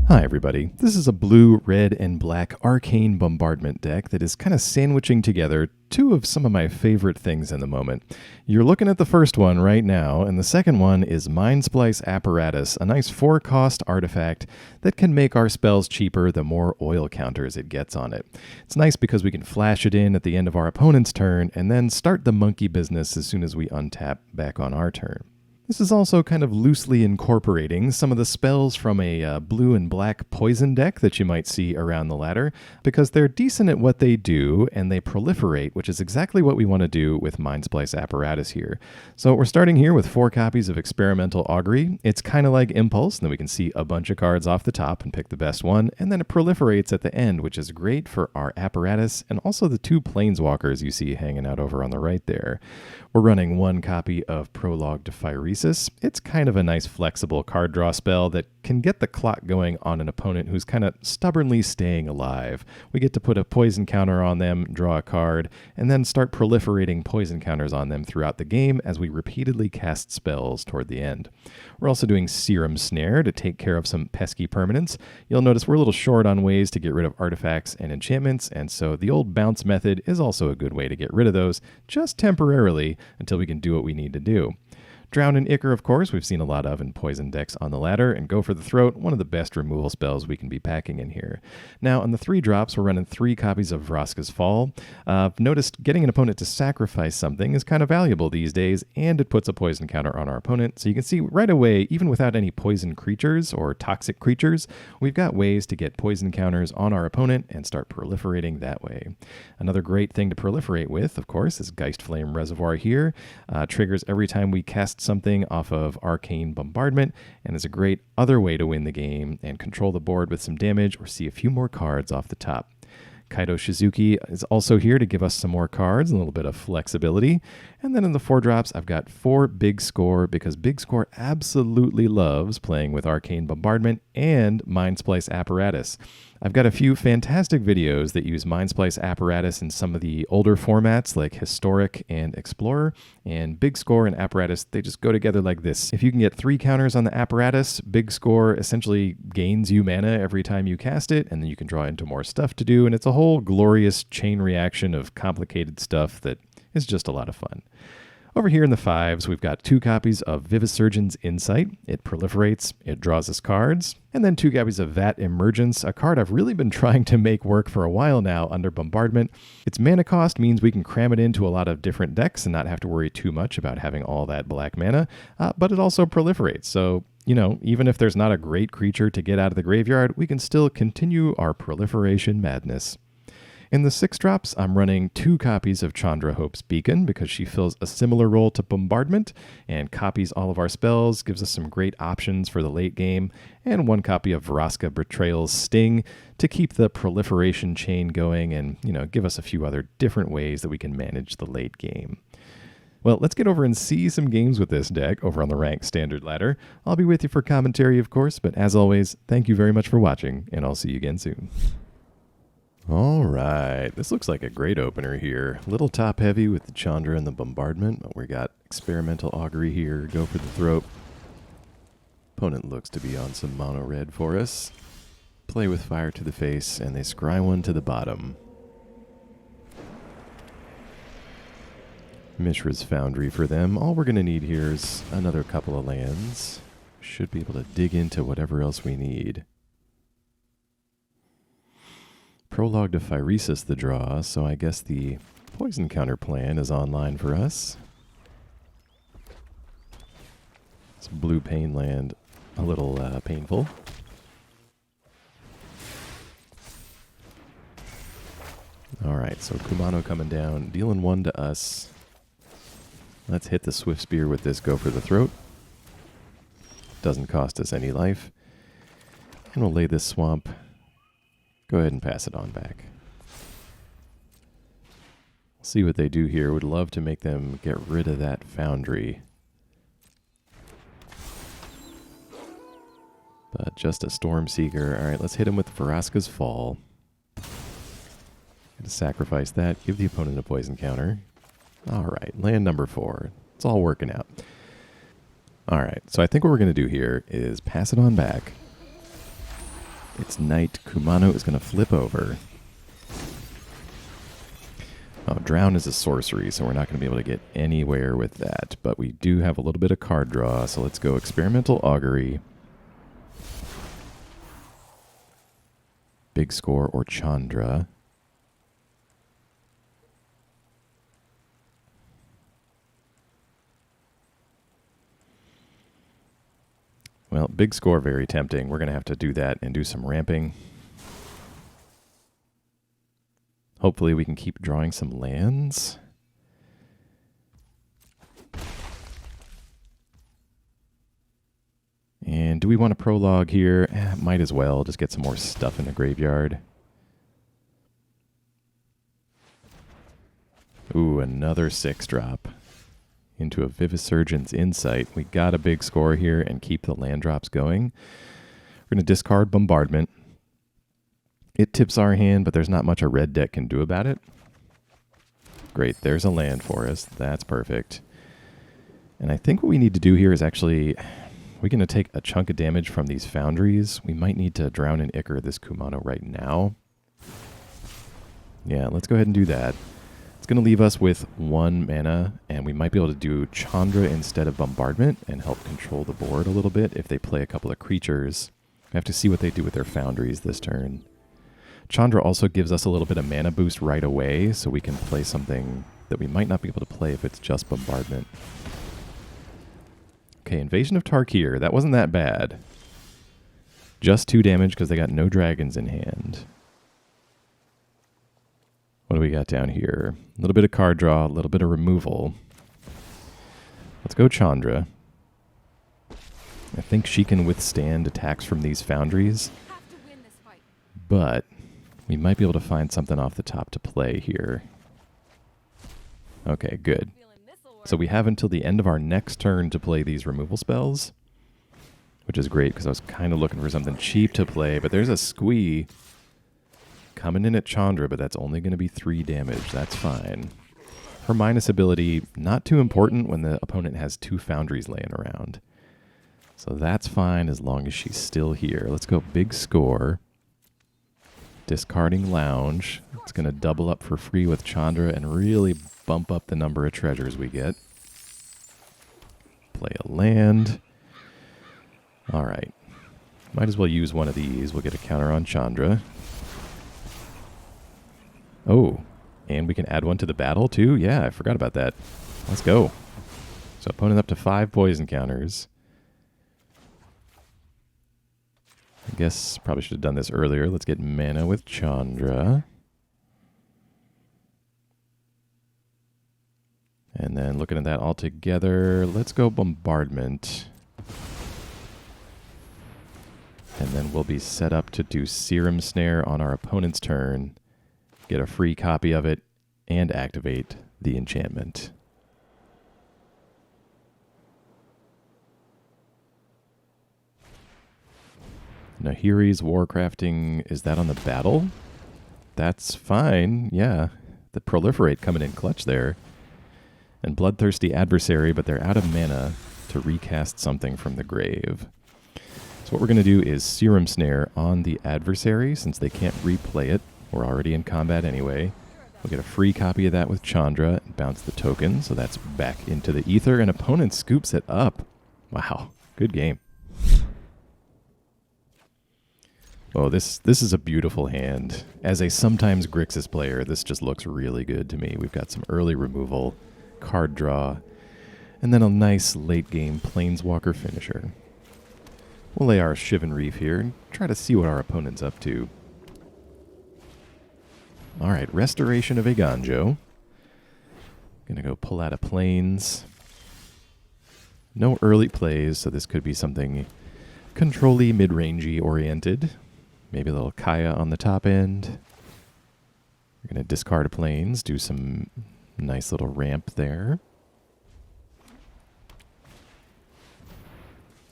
Hi everybody, this is a blue, red, and black Arcane Bombardment deck that is kind of sandwiching together two of some of my favorite things in the moment. You're looking at the first one right now, and the second one is Mindsplice Apparatus, a nice 4-cost artifact that can make our spells cheaper the more oil counters it gets on it. It's nice because we can flash it in at the end of our opponent's turn and then start the monkey business as soon as we untap back on our turn. This is also kind of loosely incorporating some of the spells from a blue and black poison deck that you might see around the ladder, because they're decent at what they do and they proliferate, which is exactly what we want to do with Mindsplice Apparatus here. So we're starting here with 4 copies of Experimental Augury. It's kind of like Impulse, and then we can see a bunch of cards off the top and pick the best one, and then it proliferates at the end, which is great for our apparatus and also the 2 planeswalkers you see hanging out over on the right there. We're running 1 copy of Prologue to Phyresis. It's kind of a nice flexible card draw spell that can get the clock going on an opponent who's kind of stubbornly staying alive. We get to put a poison counter on them, draw a card, and then start proliferating poison counters on them throughout the game as we repeatedly cast spells toward the end. We're also doing Serum Snare to take care of some pesky permanents. You'll notice we're a little short on ways to get rid of artifacts and enchantments, and so the old bounce method is also a good way to get rid of those, just temporarily, until we can do what we need to do. Drown and Ichor, of course, we've seen a lot of in poison decks on the ladder, and Go for the Throat, one of the best removal spells we can be packing in here. Now, on the 3 drops, we're running 3 copies of Vraska's Fall. I've noticed getting an opponent to sacrifice something is kind of valuable these days, and it puts a poison counter on our opponent, so you can see right away, even without any poison creatures or toxic creatures, we've got ways to get poison counters on our opponent and start proliferating that way. Another great thing to proliferate with, of course, is Geistflame Reservoir here. Triggers every time we cast something off of Arcane Bombardment, and is a great other way to win the game and control the board with some damage or see a few more cards off the top. Kaito Shizuki is also here to give us some more cards, a little bit of flexibility. And then in the 4 drops, I've got 4 Big Score, because Big Score absolutely loves playing with Arcane Bombardment and Mindsplice Apparatus. I've got a few fantastic videos that use Mindsplice Apparatus in some of the older formats like Historic and Explorer, and Big Score and Apparatus, they just go together like this. If you can get 3 counters on the Apparatus, Big Score essentially gains you mana every time you cast it, and then you can draw into more stuff to do, and it's a whole glorious chain reaction of complicated stuff that is just a lot of fun. Over here in the 5s, we've got 2 copies of Vivisurgeon's Insight. It proliferates, it draws us cards. And then 2 copies of Vat Emergence, a card I've really been trying to make work for a while now under Bombardment. Its mana cost means we can cram it into a lot of different decks and not have to worry too much about having all that black mana, but it also proliferates. So, you know, even if there's not a great creature to get out of the graveyard, we can still continue our proliferation madness. In the 6 drops, I'm running 2 copies of Chandra Hope's Beacon because she fills a similar role to Bombardment and copies all of our spells, gives us some great options for the late game, and 1 copy of Vraska Betrayal's Sting to keep the proliferation chain going and, you know, give us a few other different ways that we can manage the late game. Well, let's get over and see some games with this deck over on the Ranked Standard ladder. I'll be with you for commentary, of course, but as always, thank you very much for watching, and I'll see you again soon. All right, this looks like a great opener here. A little top heavy with the Chandra and the Bombardment, but we got Experimental Augury here, Go for the Throat. Opponent looks to be on some mono red for us. Play with fire to the face, and they scry 1 to the bottom. Mishra's Foundry for them. All we're going to need here is another couple of lands. Should be able to dig into whatever else we need. Prologue to Phyresis the draw, so I guess the poison counter plan is online for us. It's blue pain land, a little painful. Alright, so Kumano coming down, dealing 1 to us. Let's hit the Swift Spear with this Go for the Throat. Doesn't cost us any life. And we'll lay this swamp. Go ahead and pass it on back. See what they do here. Would love to make them get rid of that Foundry. But just a Stormseeker. Alright, let's hit him with Vraska's Fall. Gonna sacrifice that. Give the opponent a poison counter. Alright, land number 4. It's all working out. Alright, so I think what we're going to do here is pass it on back. Its Knight Kumano is going to flip over. Oh, Drown is a sorcery, so we're not going to be able to get anywhere with that. But we do have a little bit of card draw, so let's go Experimental Augury. Big Score or Chandra. Well, Big Score, very tempting. We're going to have to do that and do some ramping. Hopefully we can keep drawing some lands. And do we want a prologue here? Might as well. Just get some more stuff in the graveyard. Ooh, another 6-drop. Into a Vivisurgeon's Insight. We got a big score here and keep the land drops going. We're going to discard Bombardment. It tips our hand, but there's not much a red deck can do about it. Great, there's a land for us. That's perfect. And I think what we need to do here is actually, we're going to take a chunk of damage from these foundries. We might need to drown in Ichor this Kumano right now. Yeah, let's go ahead and do that. It's going to leave us with 1 mana, and we might be able to do Chandra instead of Bombardment and help control the board a little bit if they play a couple of creatures. We have to see what they do with their foundries this turn. Chandra also gives us a little bit of mana boost right away, so we can play something that we might not be able to play if it's just Bombardment. Okay, Invasion of Tarkir. That wasn't that bad. Just 2 damage because they got no dragons in hand. What do we got down here? A little bit of card draw, a little bit of removal. Let's go Chandra. I think she can withstand attacks from these foundries. But we might be able to find something off the top to play here. Okay, good. So we have until the end of our next turn to play these removal spells, which is great because I was kind of looking for something cheap to play, but there's a Squee coming in at Chandra, but that's only going to be 3 damage. That's fine. Her minus ability, not too important when the opponent has 2 foundries laying around. So that's fine as long as she's still here. Let's go big score. Discarding Lounge. It's going to double up for free with Chandra and really bump up the number of treasures we get. Play a land. All right. Might as well use one of these. We'll get a counter on Chandra. Oh, and we can add one to the battle too? Yeah, I forgot about that. Let's go. So opponent up to 5 poison counters. I guess probably should have done this earlier. Let's get mana with Chandra. And then looking at that all together, let's go Bombardment. And then we'll be set up to do Serum Snare on our opponent's turn. Get a free copy of it, and activate the enchantment. Nahiri's Warcrafting, is that on the battle? That's fine, yeah. The Proliferate coming in clutch there. And Bloodthirsty Adversary, but they're out of mana to recast something from the grave. So what we're going to do is Serum Snare on the adversary, since they can't replay it. We're already in combat anyway. We'll get a free copy of that with Chandra and bounce the token, so that's back into the ether, and opponent scoops it up. Wow, good game. Oh, this is a beautiful hand. As a sometimes Grixis player, this just looks really good to me. We've got some early removal, card draw, and then a nice late-game Planeswalker finisher. We'll lay our Shivan Reef here and try to see what our opponent's up to. All right, Restoration of Eiganjo. Gonna go pull out a Plains. No early plays, so this could be something control-y, mid-rangey oriented. Maybe a little Kaya on the top end. We're gonna discard a Plains, do some nice little ramp there.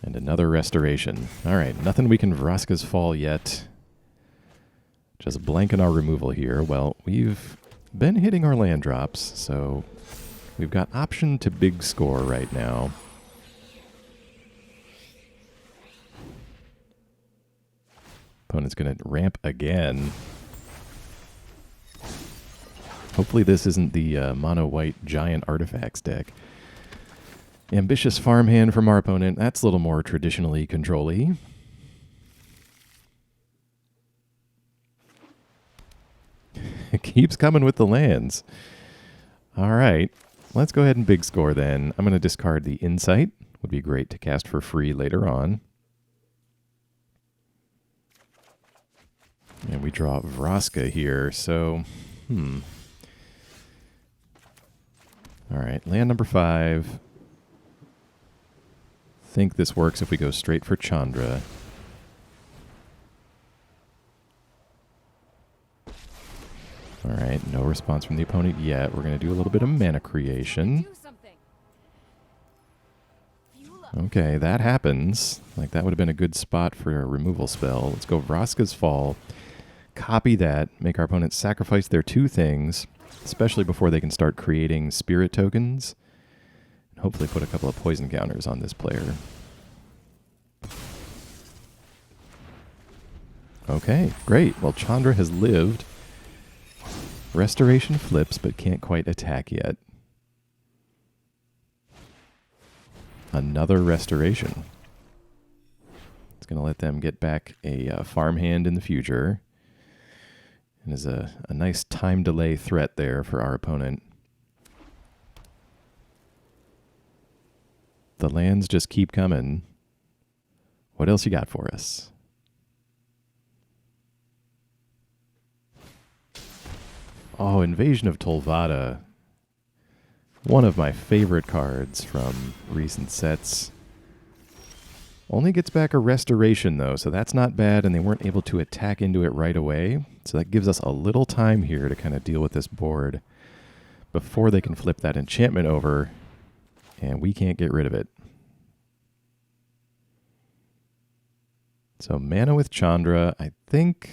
And another Restoration. All right, nothing we can Vraska's Fall yet. Just blanking our removal here. Well, we've been hitting our land drops, so we've got option to big score right now. opponent's going to ramp again. Hopefully this isn't the mono-white giant artifacts deck. Ambitious farmhand from our opponent. That's a little more traditionally control-y. It keeps coming with the lands. All right. Let's go ahead and big score then. I'm going to discard the Insight. Would be great to cast for free later on. And we draw Vraska here, so, All right, land number 5. Think this works if we go straight for Chandra. All right, no response from the opponent yet. We're going to do a little bit of mana creation. Okay, that happens. Like, that would have been a good spot for a removal spell. Let's go Vraska's Fall. Copy that. Make our opponent sacrifice their 2 things, especially before they can start creating spirit tokens. And hopefully put a couple of poison counters on this player. Okay, great. Well, Chandra has lived. Restoration flips, but can't quite attack yet. Another restoration. It's going to let them get back a farmhand in the future. And is a nice time delay threat there for our opponent. The lands just keep coming. What else you got for us? Oh, Invasion of Tolvada. One of my favorite cards from recent sets. Only gets back a restoration, though, so that's not bad, and they weren't able to attack into it right away. So that gives us a little time here to kind of deal with this board before they can flip that enchantment over, and we can't get rid of it. So mana with Chandra, I think...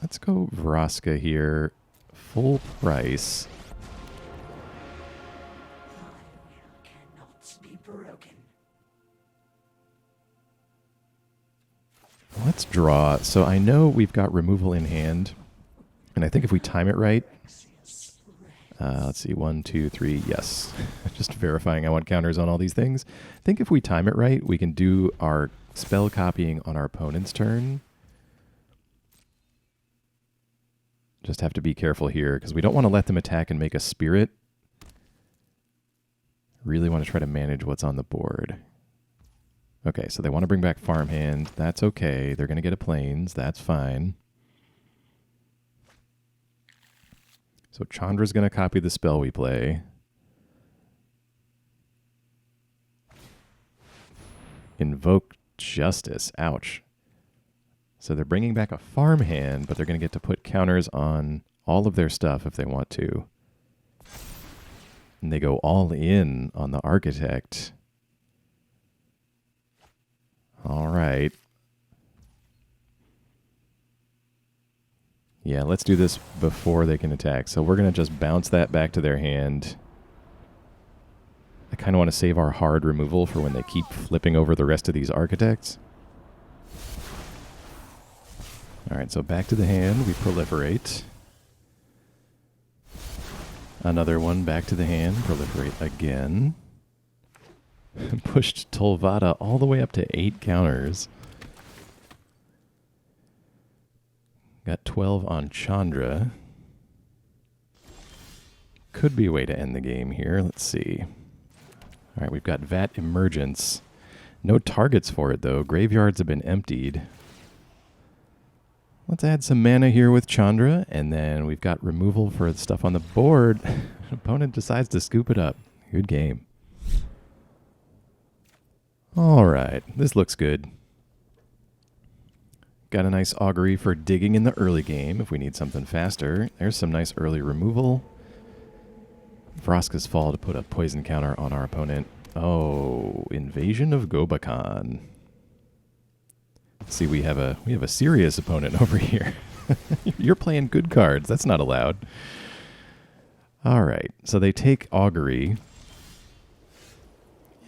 Let's go Vraska here. Full price. Let's draw. So I know we've got removal in hand. And I think if we time it right... let's see. 1, 2, 3. Yes. Just verifying I want counters on all these things. I think if we time it right, we can do our spell copying on our opponent's turn. Just have to be careful here, because we don't want to let them attack and make a spirit. Really want to try to manage what's on the board. Okay, so they want to bring back farmhand. That's okay. They're going to get a plains. That's fine. So Chandra's going to copy the spell we play. Invoke Justice. Ouch. So they're bringing back a farmhand, but they're going to get to put counters on all of their stuff if they want to. And they go all in on the Architect. All right. Yeah, let's do this before they can attack. So we're going to just bounce that back to their hand. I kind of want to save our hard removal for when they keep flipping over the rest of these Architects. All right, so back to the hand. We proliferate. Another one back to the hand. Proliferate again. Pushed Tolvada all the way up to 8 counters. Got 12 on Chandra. Could be a way to end the game here. Let's see. All right, we've got Vat Emergence. No targets for it, though. Graveyards have been emptied. Let's add some mana here with Chandra, and then we've got removal for the stuff on the board. Opponent decides to scoop it up. Good game. All right, this looks good. Got a nice augury for digging in the early game if we need something faster. There's some nice early removal. Vraska's Fall to put a poison counter on our opponent. Oh, Invasion of Gobakan. See, we have a serious opponent over here. You're playing good cards. That's not allowed. All right. So they take Augury.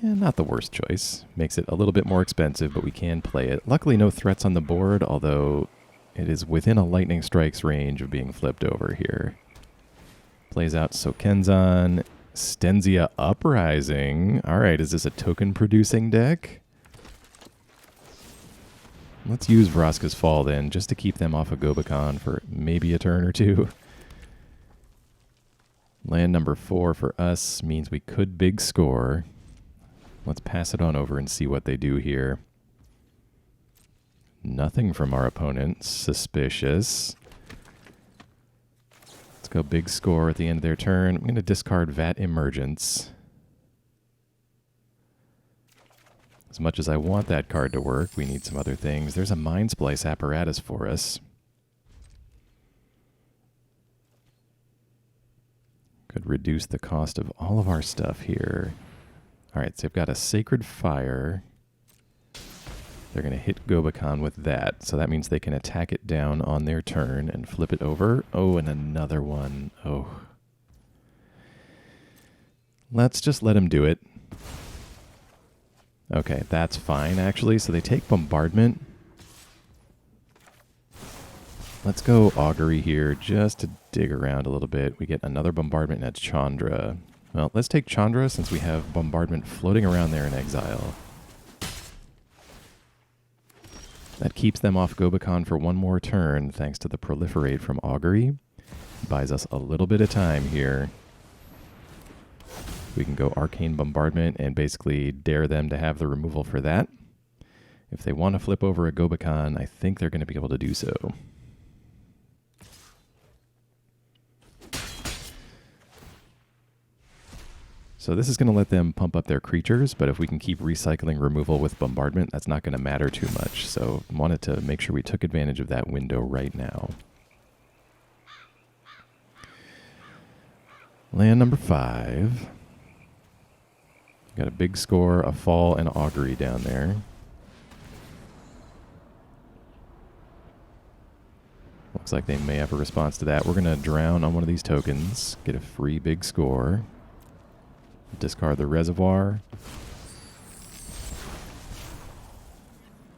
Yeah, not the worst choice. Makes it a little bit more expensive, but we can play it. Luckily, no threats on the board, although it is within a lightning strike's range of being flipped over here. Plays out Sokenzan, Stenzia Uprising. All right, is this a token-producing deck? Let's use Vraska's Fall then, just to keep them off of Gobakon for maybe a turn or two. Land number 4 for us means we could big score. Let's pass it on over and see what they do here. Nothing from our opponent. Suspicious. Let's go big score at the end of their turn. I'm going to discard Vat Emergence. As much as I want that card to work, we need some other things. There's a Mindsplice Apparatus for us. Could reduce the cost of all of our stuff here. All right, so I've got a Sacred Fire. They're going to hit Gobakon with that, so that means they can attack it down on their turn and flip it over. Oh, and another one. Oh. Let's just let them do it. Okay, that's fine, actually. So they take Bombardment. Let's go Augury here just to dig around a little bit. We get another Bombardment and a Chandra. Well, let's take Chandra since we have Bombardment floating around there in exile. That keeps them off Gobakon for one more turn thanks to the Proliferate from Augury. Buys us a little bit of time here. We can go Arcane Bombardment and basically dare them to have the removal for that. If they want to flip over a Gobakon, I think they're going to be able to do so. So this is going to let them pump up their creatures, but if we can keep recycling removal with Bombardment, that's not going to matter too much. So wanted to make sure we took advantage of that window right now. Land number 5. Got a big score, a Fall, and Augury down there. Looks like they may have a response to that. We're going to drown on one of these tokens, get a free big score. Discard the Reservoir.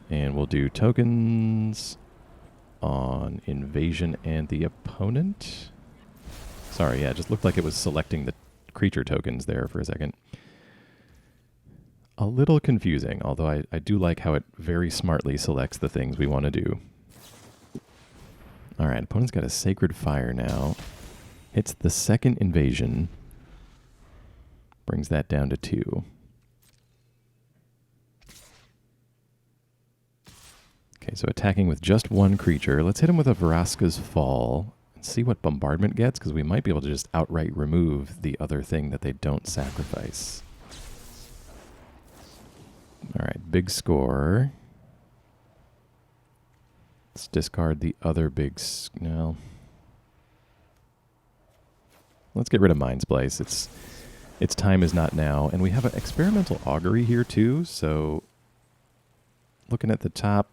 And we'll do tokens on Invasion and the opponent. Sorry, yeah, it just looked like it was selecting the creature tokens there for a second. A little confusing, although I do like how it very smartly selects the things we want to do. Alright, opponent's got a Sacred Fire now. Hits the second Invasion. Brings that down to 2. Okay, so attacking with just one creature. Let's hit him with a Vraska's Fall and see what Bombardment gets, because we might be able to just outright remove the other thing that they don't sacrifice. All right, big score. Let's discard the other big... No. Let's get rid of Mindsplice. Its time is not now. And we have an Experimental Augury here too, so looking at the top,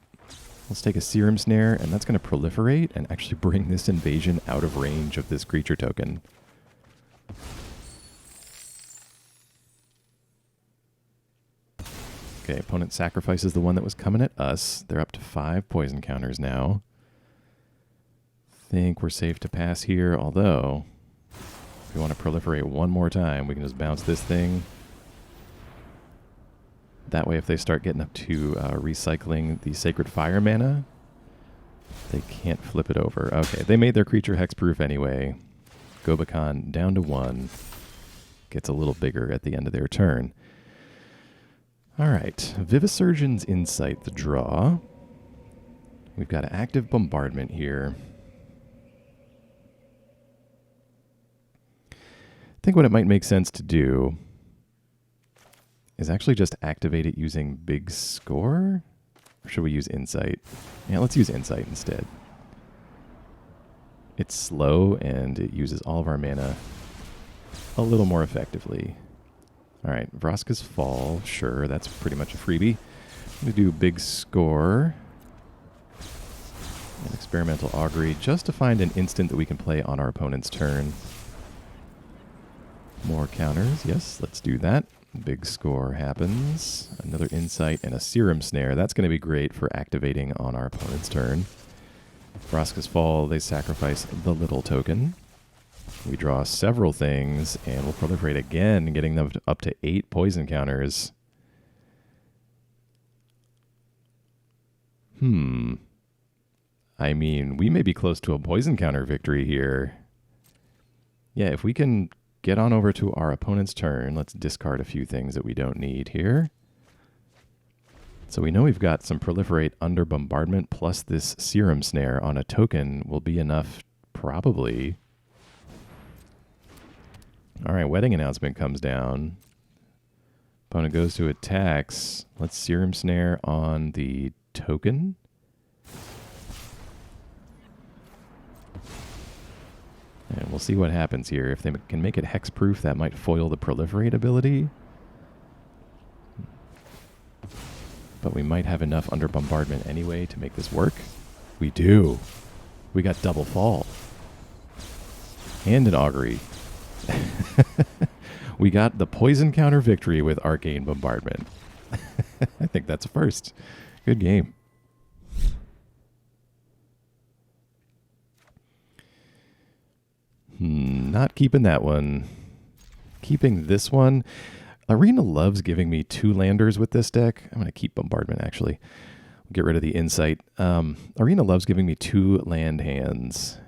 let's take a Serum Snare, and that's going to proliferate and actually bring this invasion out of range of this creature token. Okay, opponent sacrifices the one that was coming at us. They're up to 5 poison counters now. Think we're safe to pass here, although... if we want to proliferate one more time, we can just bounce this thing. That way, if they start getting up to recycling the Sacred Fire mana, they can't flip it over. Okay, they made their creature hexproof anyway. Gobakon down to 1. Gets a little bigger at the end of their turn. All right, Vivisurgeon's Insight, the draw. We've got active Bombardment here. I think what it might make sense to do is actually just activate it using Big Score? Or should we use Insight? Yeah, let's use Insight instead. It's slow and it uses all of our mana a little more effectively. All right, Vraska's Fall, sure, that's pretty much a freebie. I'm going to do Big Score and Experimental Augury just to find an instant that we can play on our opponent's turn. More counters, yes, let's do that. Big score happens. Another Insight and a Serum Snare. That's going to be great for activating on our opponent's turn. Vraska's Fall, they sacrifice the little token. We draw several things, and we'll proliferate again, getting them up to 8 poison counters. I mean, we may be close to a poison counter victory here. Yeah, if we can get on over to our opponent's turn, let's discard a few things that we don't need here. So we know we've got some Proliferate under Bombardment, plus this Serum Snare on a token will be enough, probably. All right, Wedding Announcement comes down. Opponent goes to attacks. Let's Serum Snare on the token. And we'll see what happens here. If they can make it hexproof, that might foil the Proliferate ability. But we might have enough under Bombardment anyway to make this work. We do. We got double fall. And an Augury. We got the poison counter victory with Arcane Bombardment. I think that's a first. Good game. Not keeping that one. Keeping this one. Arena loves giving me 2 landers with this deck. I'm going to keep Bombardment, actually. Get rid of the Insight. Arena loves giving me 2 land hands.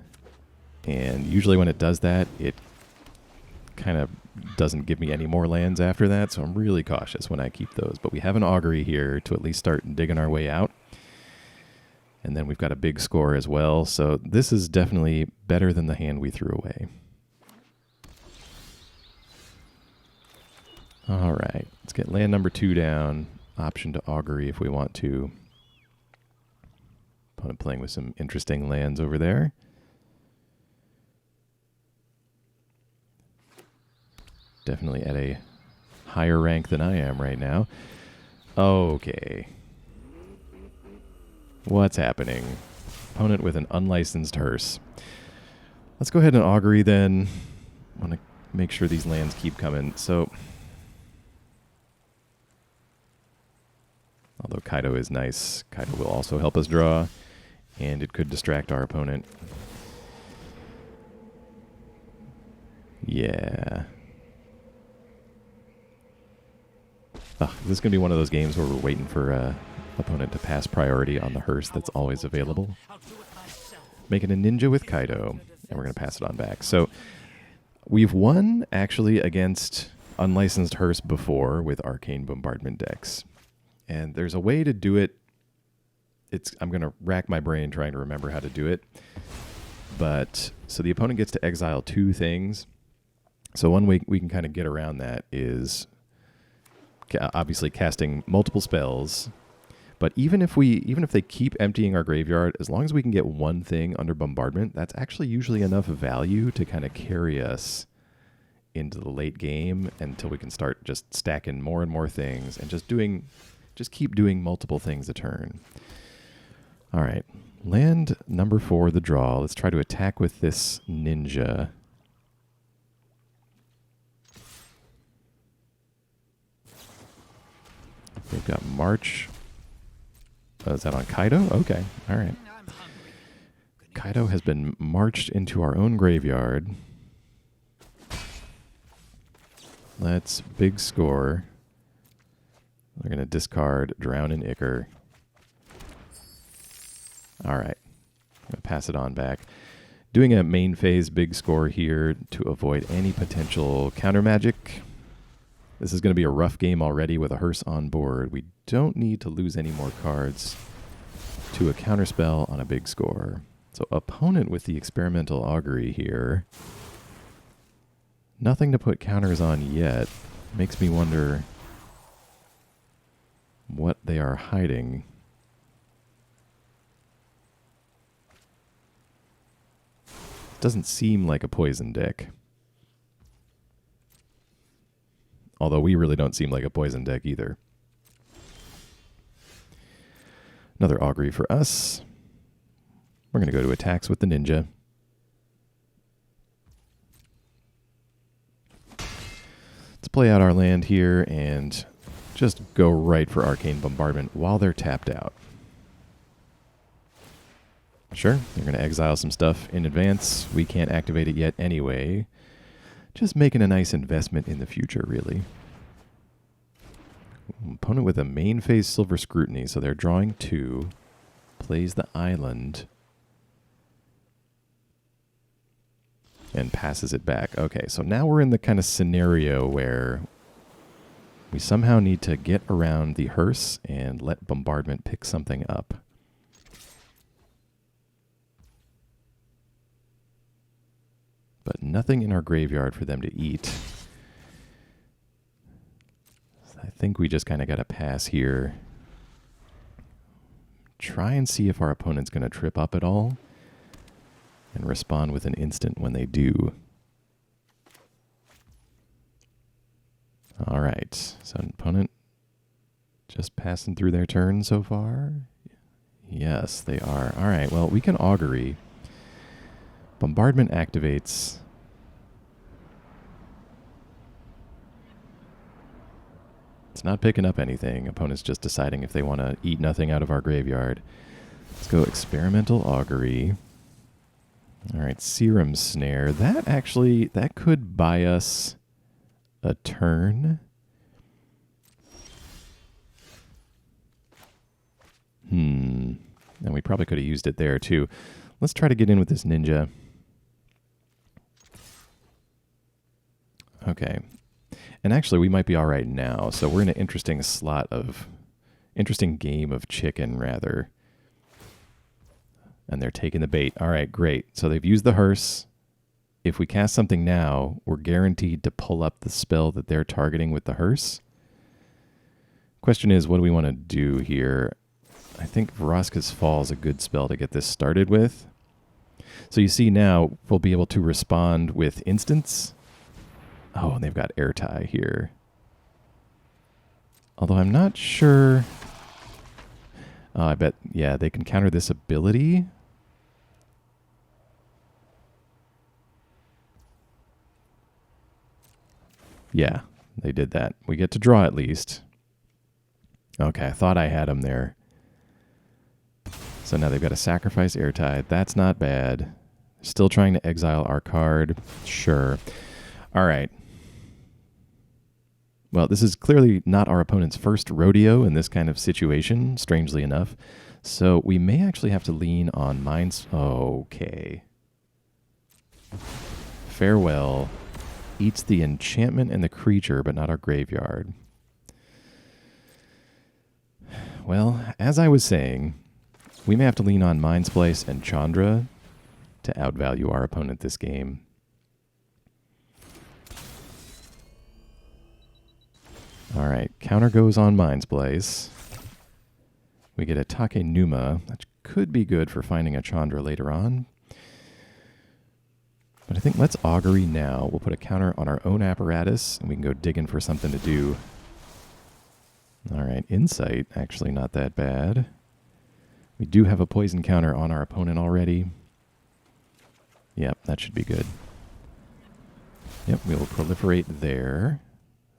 And usually when it does that, it kind of doesn't give me any more lands after that. So I'm really cautious when I keep those. But we have an Augury here to at least start digging our way out. And then we've got a big score as well. So this is definitely better than the hand we threw away. All right. Let's get land number 2 down. Option to Augury if we want to. Opponent playing with some interesting lands over there. Definitely at a higher rank than I am right now. Okay. What's happening? Opponent with an unlicensed hearse. Let's go ahead and Augury then. I want to make sure these lands keep coming. So, although Kaito is nice, Kaito will also help us draw, and it could distract our opponent. Yeah. Oh, this is going to be one of those games where we're waiting for opponent to pass priority on the hearse that's always available. Making a ninja with Kaito, and we're going to pass it on back. So we've won, actually, against unlicensed hearse before with Arcane Bombardment decks. And there's a way to do it. I'm going to rack my brain trying to remember how to do it. But, so the opponent gets to exile 2 things. So one way we can kind of get around that is obviously casting multiple spells. But even if they keep emptying our graveyard, as long as we can get 1 thing under Bombardment, that's actually usually enough value to kind of carry us into the late game until we can start just stacking more and more things and just keep doing multiple things a turn. All right. Land number 4, the draw. Let's try to attack with this ninja. We've got March. Oh, is that on Kaito? Okay. All right. Kaito has been marched into our own graveyard. Let's big score. We're going to discard Drown in Ichor. All right. I'm going to pass it on back. Doing a main phase big score here to avoid any potential counter magic. This is going to be a rough game already with a hearse on board. We don't need to lose any more cards to a counterspell on a big score. So opponent with the Experimental Augury here. Nothing to put counters on yet. Makes me wonder what they are hiding. Doesn't seem like a poison deck. Although we really don't seem like a poison deck either. Another Augury for us. We're going to go to attacks with the ninja. Let's play out our land here and just go right for Arcane Bombardment while they're tapped out. Sure, they're going to exile some stuff in advance. We can't activate it yet anyway. Just making a nice investment in the future, really. Opponent with a main phase Silver Scrutiny, so they're drawing 2. Plays the island. And passes it back. Okay, so now we're in the kind of scenario where we somehow need to get around the hearse and let Bombardment pick something up. But nothing in our graveyard for them to eat. I think we just kind of got to pass here. Try and see if our opponent's going to trip up at all. And respond with an instant when they do. All right. So opponent just passing through their turn so far. Yes, they are. All right. Well, we can Augury. Bombardment activates. It's not picking up anything. Opponent's just deciding if they want to eat nothing out of our graveyard. Let's go Experimental Augury. All right, Serum Snare. That could buy us a turn. And we probably could have used it there too. Let's try to get in with this ninja. Okay. And actually, we might be all right now. So we're in an interesting game of chicken, rather. And they're taking the bait. All right, great. So they've used the hearse. If we cast something now, we're guaranteed to pull up the spell that they're targeting with the hearse. Question is, what do we want to do here? I think Vraska's Fall is a good spell to get this started with. So you see now, we'll be able to respond with instants. Oh, and they've got Airtie here. Although I'm not sure. Oh, I bet, yeah, they can counter this ability. Yeah, they did that. We get to draw at least. Okay, I thought I had them there. So now they've got to sacrifice Airtie. That's not bad. Still trying to exile our card. Sure. All right. Well, this is clearly not our opponent's first rodeo in this kind of situation, strangely enough. So we may actually have to lean on Minds. Okay. Farewell. Eats the enchantment and the creature, but not our graveyard. Well, as I was saying, we may have to lean on Mindsplice and Chandra to outvalue our opponent this game. All right, counter goes on Mindsplice. We get a Takenuma. That could be good for finding a Chandra later on. But I think let's Augury now. We'll put a counter on our own apparatus, and we can go digging for something to do. All right, Insight, actually not that bad. We do have a poison counter on our opponent already. Yep, that should be good. Yep, we will proliferate there.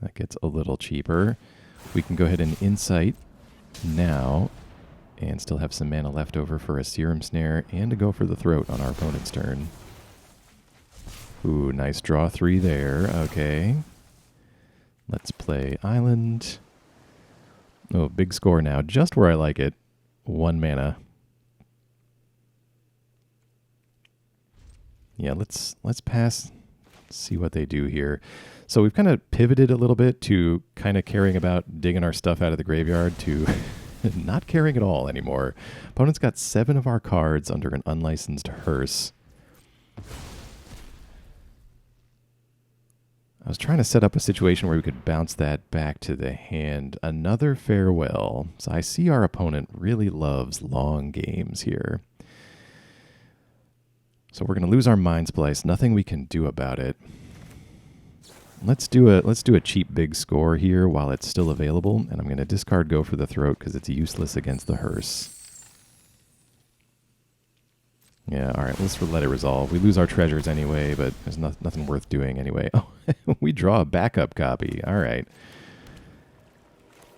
That gets a little cheaper. We can go ahead and Insight now and still have some mana left over for a Serum Snare and to go for the throat on our opponent's turn. Ooh, nice draw 3 there. Okay. Let's play Island. Oh, big score now. Just where I like it. 1 mana. Yeah, let's pass. See what they do here. So we've kind of pivoted a little bit to kind of caring about digging our stuff out of the graveyard to not caring at all anymore. Opponent's got 7 of our cards under an unlicensed hearse. I was trying to set up a situation where we could bounce that back to the hand. Another farewell. So I see our opponent really loves long games here. So we're going to lose our Mindsplice. Nothing we can do about it. Let's do a cheap big score here while it's still available, and I'm going to discard Go for the Throat because it's useless against the hearse. Yeah, all right, let's let it resolve. We lose our treasures anyway, but there's nothing worth doing anyway. Oh, We draw a backup copy. All right.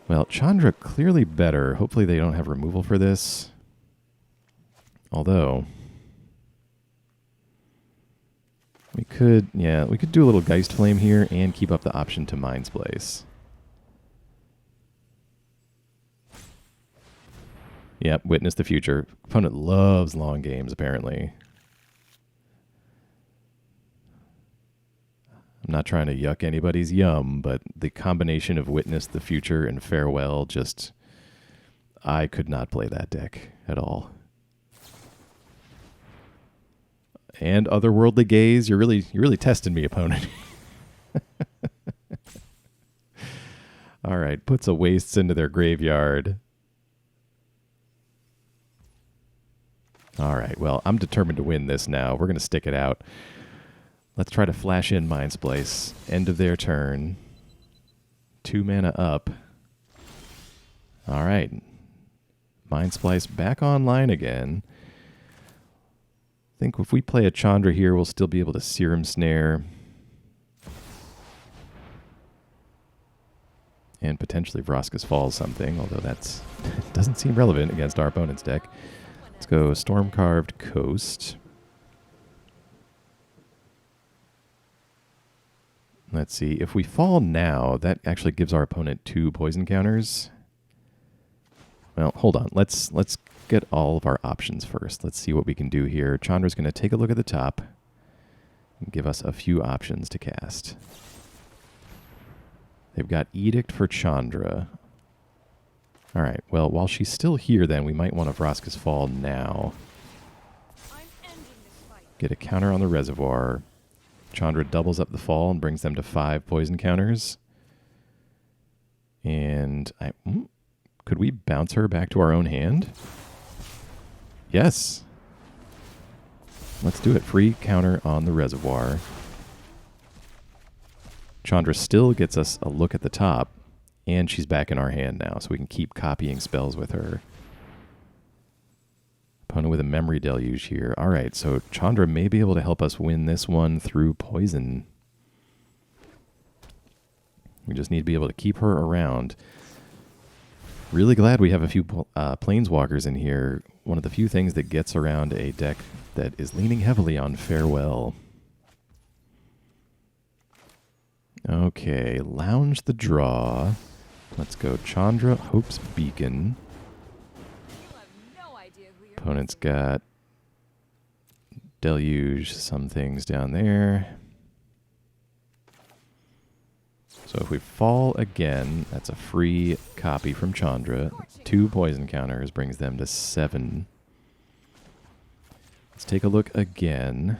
Well, Chandra clearly better. Hopefully they don't have removal for this. Although, we could do a little Geistflame here and keep up the option to Mindsplice. Yep, Witness the Future. Opponent loves long games, apparently. I'm not trying to yuck anybody's yum, but the combination of Witness the Future and Farewell just... I could not play that deck at all. And Otherworldly Gaze, you're really testing me, opponent. All right, puts a Wastes into their graveyard. All right, well, I'm determined to win this now. We're going to stick it out. Let's try to flash in Mindsplice. End of their turn. 2 mana up. All right. Mindsplice back online again. I think if we play a Chandra here, we'll still be able to Serum Snare. And potentially Vraska's Fall something, although that's doesn't seem relevant against our opponent's deck. Let's go Stormcarved Coast. Let's see. If we fall now, that actually gives our opponent 2 poison counters. Well, hold on. Let's get all of our options first. Let's see what we can do here. Chandra's going to take a look at the top and give us a few options to cast. They've got Edict for Chandra. All right. Well, while she's still here, then, we might want to Vraska's Fall now. Get a counter on the Reservoir. Chandra doubles up the fall and brings them to 5 poison counters. And could we bounce her back to our own hand? Yes. Let's do it. Free counter on the Reservoir. Chandra still gets us a look at the top, and she's back in our hand now, so we can keep copying spells with her. Opponent with a Memory Deluge here. All right, so Chandra may be able to help us win this one through poison. We just need to be able to keep her around. Really glad we have a few Planeswalkers in here. One of the few things that gets around a deck that is leaning heavily on Farewell. Okay, Lounge the draw. Let's go Chandra, Hope's Beacon. Opponent's got Deluge, some things down there. So if we fall again, that's a free copy from Chandra. 2 poison counters brings them to 7. Let's take a look again.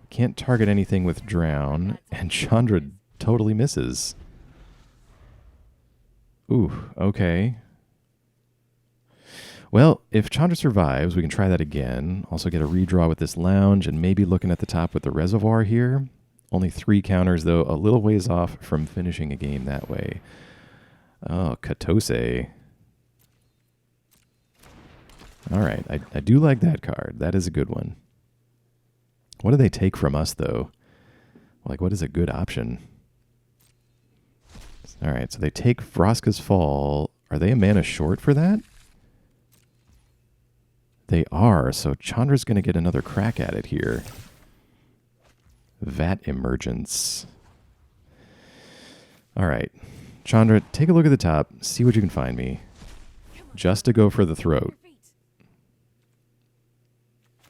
Can't target anything with Drown, and Chandra totally misses. Ooh, okay. Well, if Chandra survives, we can try that again. Also get a redraw with this Lounge, and maybe looking at the top with the Reservoir here. Only 3 counters, though, a little ways off from finishing a game that way. Oh, Katose. All right, I do like that card. That is a good one. What do they take from us, though? Like, what is a good option? All right, so they take Vraska's Fall. Are they a mana short for that? They are, so Chandra's going to get another crack at it here. Vat Emergence. All right. Chandra, take a look at the top. See what you can find me. Just to go for the throat.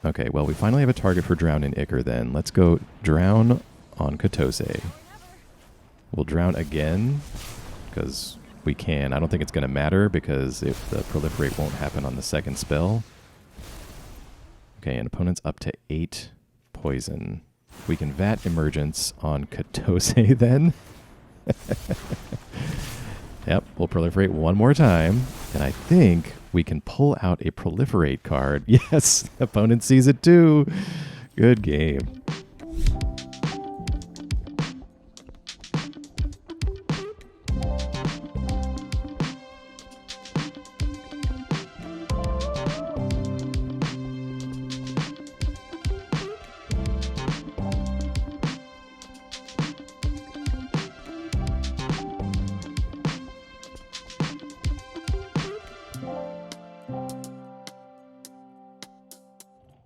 Okay, well, we finally have a target for Drown in Ichor then. Let's go Drown on Katose. We'll Drown again, because we can. I don't think it's going to matter, because if the Proliferate won't happen on the second spell. Okay, and opponent's up to 8 poison. We can Vat Emergence on Katose then. Yep, we'll Proliferate one more time. And I think we can pull out a Proliferate card. Yes, opponent sees it too. Good game.